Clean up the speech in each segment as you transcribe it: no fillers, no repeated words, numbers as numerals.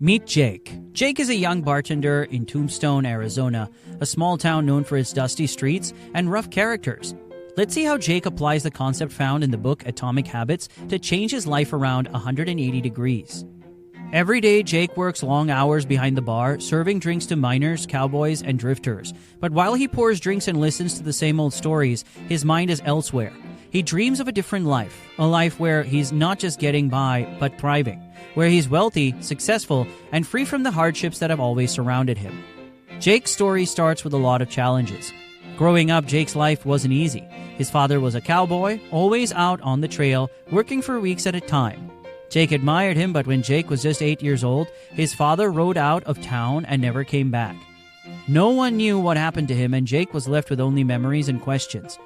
Meet Jake. Jake is a young bartender in Tombstone, Arizona, a small town known for its dusty streets and rough characters. Let's see how Jake applies the concept found in the book Atomic Habits to change his life around 180 degrees. Every day, Jake works long hours behind the bar, serving drinks to miners, cowboys, and drifters. But while he pours drinks and listens to the same old stories, his mind is elsewhere. He dreams of a different life, a life where he's not just getting by, but thriving, where he's wealthy, successful, and free from the hardships that have always surrounded him. Jake's story starts with a lot of challenges. Growing up, Jake's life wasn't easy. His father was a cowboy, always out on the trail, working for weeks at a time. Jake admired him, but when Jake was just 8 years old, his father rode out of town and never came back. No one knew what happened to him, and Jake was left with only memories and questions.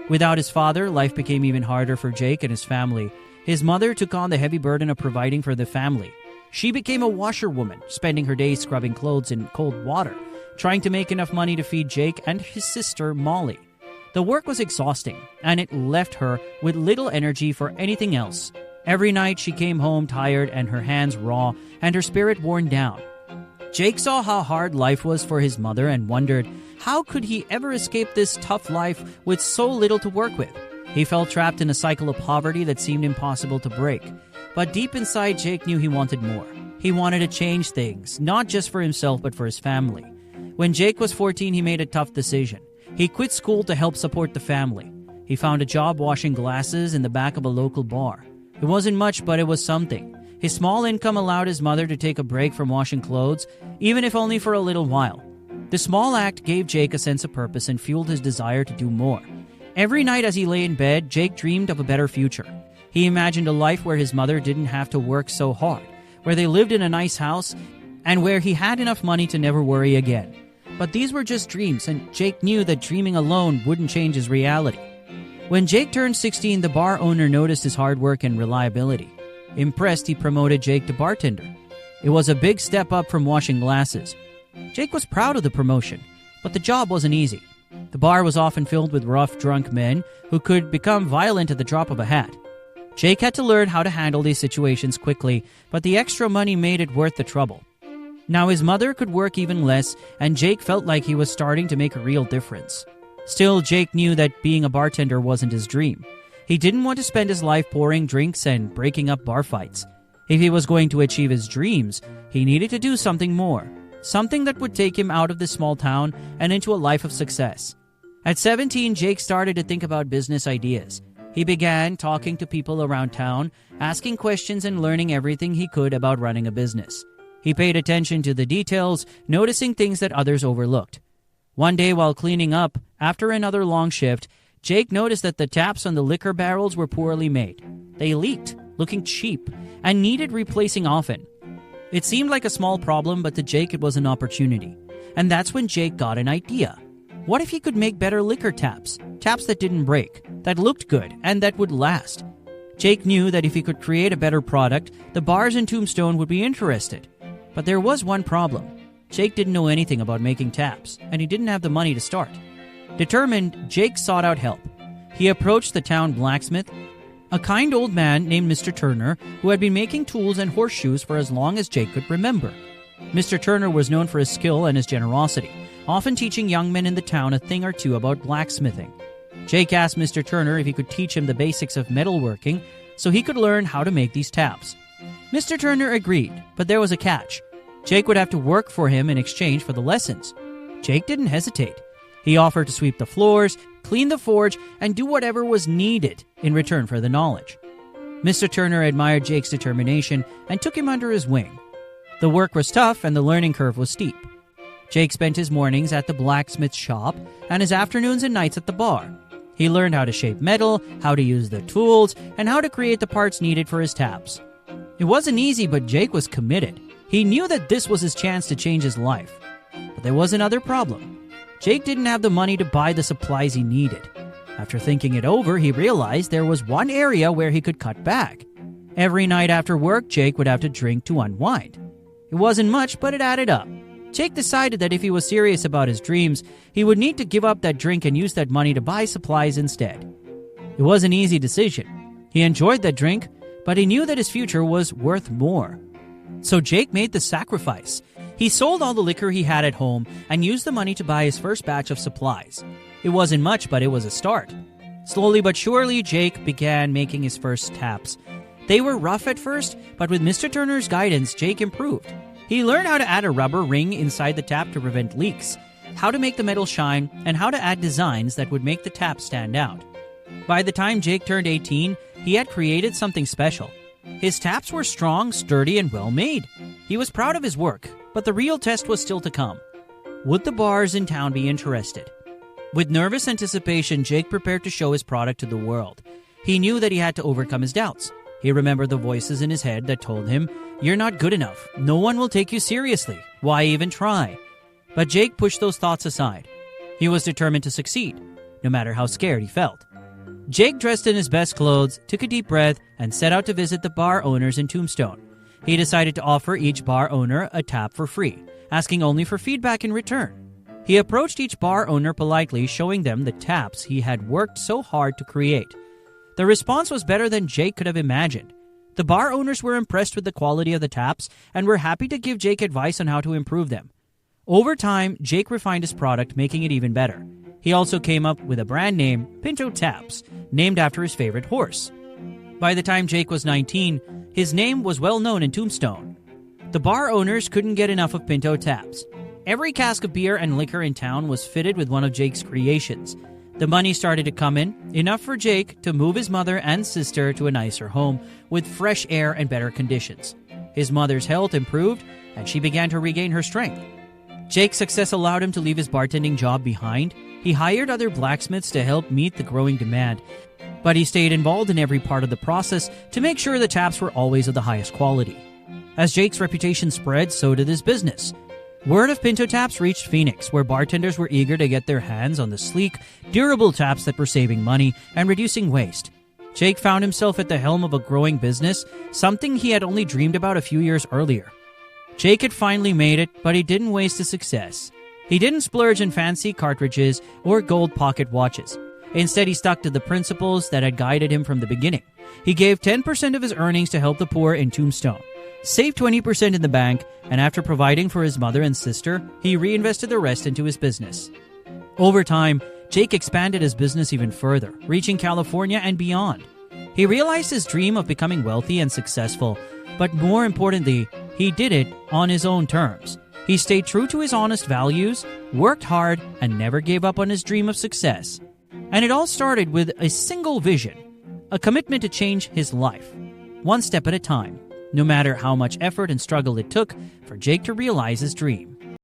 Without his father, life became even harder for Jake and his family. His mother took on the heavy burden of providing for the family. She became a washerwoman, spending her days scrubbing clothes in cold water, trying to make enough money to feed Jake and his sister, Molly. The work was exhausting, and it left her with little energy for anything else. Every night she came home tired and her hands raw and her spirit worn down. Jake saw how hard life was for his mother and wondered how could he ever escape this tough life with so little to work with. He felt trapped in a cycle of poverty that seemed impossible to break. But deep inside, Jake knew he wanted more. He wanted to change things, not just for himself but for his family. When Jake was 14, he made a tough decision. He quit school to help support the family. He found a job washing glasses in the back of a local bar. It wasn't much, but it was something. His small income allowed his mother to take a break from washing clothes, even if only for a little while. The small act gave Jake a sense of purpose and fueled his desire to do more. Every night as he lay in bed, Jake dreamed of a better future. He imagined a life where his mother didn't have to work so hard, where they lived in a nice house, and where he had enough money to never worry again. But these were just dreams, and Jake knew that dreaming alone wouldn't change his reality. When Jake turned 16, the bar owner noticed his hard work and reliability. Impressed, he promoted Jake to bartender. It was a big step up from washing glasses. Jake was proud of the promotion, but the job wasn't easy. The bar was often filled with rough, drunk men who could become violent at the drop of a hat. Jake had to learn how to handle these situations quickly, but the extra money made it worth the trouble. Now his mother could work even less, and Jake felt like he was starting to make a real difference. Still, Jake knew that being a bartender wasn't his dream. He didn't want to spend his life pouring drinks and breaking up bar fights. If he was going to achieve his dreams, he needed to do something more. Something that would take him out of this small town and into a life of success. At 17, Jake started to think about business ideas. He began talking to people around town, asking questions and learning everything he could about running a business. He paid attention to the details, noticing things that others overlooked. One day while cleaning up, after another long shift, Jake noticed that the taps on the liquor barrels were poorly made. They leaked, looking cheap, and needed replacing often. It seemed like a small problem, but to Jake it was an opportunity. And that's when Jake got an idea. What if he could make better liquor taps? Taps that didn't break, that looked good, and that would last. Jake knew that if he could create a better product, the bars in Tombstone would be interested. But there was one problem. Jake didn't know anything about making taps, and he didn't have the money to start. Determined, Jake sought out help. He approached the town blacksmith, a kind old man named Mr. Turner, who had been making tools and horseshoes for as long as Jake could remember. Mr. Turner was known for his skill and his generosity, often teaching young men in the town a thing or two about blacksmithing. Jake asked Mr. Turner if he could teach him the basics of metalworking so he could learn how to make these taps. Mr. Turner agreed, but there was a catch. Jake would have to work for him in exchange for the lessons. Jake didn't hesitate. He offered to sweep the floors, clean the forge, and do whatever was needed in return for the knowledge. Mr. Turner admired Jake's determination and took him under his wing. The work was tough and the learning curve was steep. Jake spent his mornings at the blacksmith shop and his afternoons and nights at the bar. He learned how to shape metal, how to use the tools, and how to create the parts needed for his taps. It wasn't easy, but Jake was committed. He knew that this was his chance to change his life. But there was another problem. Jake didn't have the money to buy the supplies he needed. After thinking it over, he realized there was one area where he could cut back. Every night after work, Jake would have to drink to unwind. It wasn't much, but it added up. Jake decided that if he was serious about his dreams, he would need to give up that drink and use that money to buy supplies instead. It was an easy decision. He enjoyed that drink, but he knew that his future was worth more. So Jake made the sacrifice. He sold all the liquor he had at home and used the money to buy his first batch of supplies. It wasn't much, but it was a start. Slowly but surely, Jake began making his first taps. They were rough at first, but with Mr. Turner's guidance, Jake improved. He learned how to add a rubber ring inside the tap to prevent leaks, how to make the metal shine, and how to add designs that would make the tap stand out. By the time Jake turned 18, he had created something special. His taps were strong, sturdy, and well made. He was proud of his work, but the real test was still to come. Would the bars in town be interested? With nervous anticipation, Jake prepared to show his product to the world. He knew that he had to overcome his doubts. He remembered the voices in his head that told him, "You're not good enough. No one will take you seriously. Why even try?" But Jake pushed those thoughts aside. He was determined to succeed, no matter how scared he felt. Jake dressed in his best clothes, took a deep breath, and set out to visit the bar owners in Tombstone. He decided to offer each bar owner a tap for free, asking only for feedback in return. He approached each bar owner politely, showing them the taps he had worked so hard to create. The response was better than Jake could have imagined. The bar owners were impressed with the quality of the taps and were happy to give Jake advice on how to improve them. Over time, Jake refined his product, making it even better. He also came up with a brand name, Pinto Taps, named after his favorite horse. By the time Jake was 19, his name was well known in Tombstone. The bar owners couldn't get enough of Pinto Taps. Every cask of beer and liquor in town was fitted with one of Jake's creations. The money started to come in, enough for Jake to move his mother and sister to a nicer home with fresh air and better conditions. His mother's health improved, and she began to regain her strength. Jake's success allowed him to leave his bartending job behind. He hired other blacksmiths to help meet the growing demand, but he stayed involved in every part of the process to make sure the taps were always of the highest quality. As Jake's reputation spread, so did his business. Word of Pinto Taps reached Phoenix, where bartenders were eager to get their hands on the sleek, durable taps that were saving money and reducing waste. Jake found himself at the helm of a growing business, something he had only dreamed about a few years earlier. Jake had finally made it, but he didn't waste his success. He didn't splurge in fancy cartridges or gold pocket watches. Instead, he stuck to the principles that had guided him from the beginning. He gave 10% of his earnings to help the poor in Tombstone, saved 20% in the bank, and after providing for his mother and sister, he reinvested the rest into his business. Over time, Jake expanded his business even further, reaching California and beyond. He realized his dream of becoming wealthy and successful, but more importantly, he did it on his own terms. He stayed true to his honest values, worked hard, and never gave up on his dream of success. And it all started with a single vision, a commitment to change his life, one step at a time, no matter how much effort and struggle it took for Jake to realize his dream.